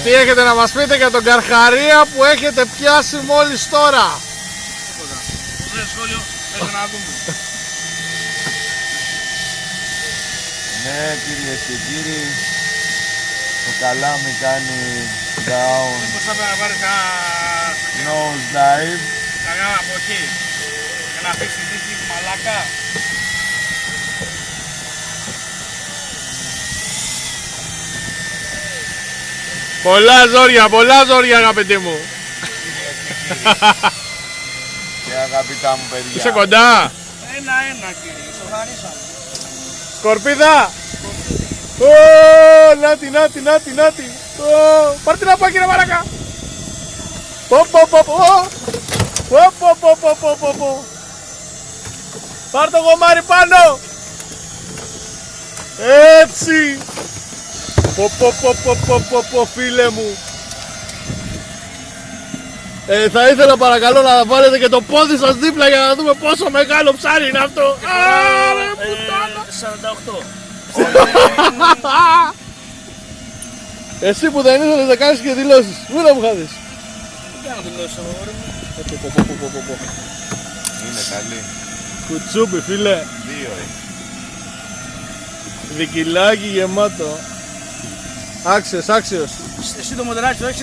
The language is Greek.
Τι έχετε να μας πείτε για τον Καρχαρία που έχετε πιάσει μόλις τώρα? Τίποτα. Δεν σχόλιο, μέχρι να δούμε. Ναι, κυρίες και κύριοι, το καλάμι κάνει down Πώς θα πρέπει να πάρεις nose dive. κανένα από εκεί και να πεις τη δίχη μαλάκα. Πολλά ζόρια αγαπητοί μου. Και αγαπητά μου παιδιά. Είσαι κοντά? Ένα-ένα κύριε, σοβαρίσαμε. Σκορπίδα! Ω, νάτι. Πάρ' την απάκι ρε μαρακα. Πω. Πάρ' το γομάρι πάνω. Έτσι. Πω, φίλε μου. Θα ήθελα παρακαλώ να βάλετε και το πόδι σας δίπλα για να δούμε πόσο μεγάλο ψάρι είναι αυτό. Άρε πουτάνα. 48. Εσύ που δεν ήθελες να κάνεις και δηλώσεις. Πού να μου χάσεις? Δεν κάνω δηλώσεις αγόρι μου. Είναι καλή. Κουτσούπι φίλε. 2 είναι. Δικυλάκι γεμάτο. Άξιος. Εσύ το μοντελάκι το έχεις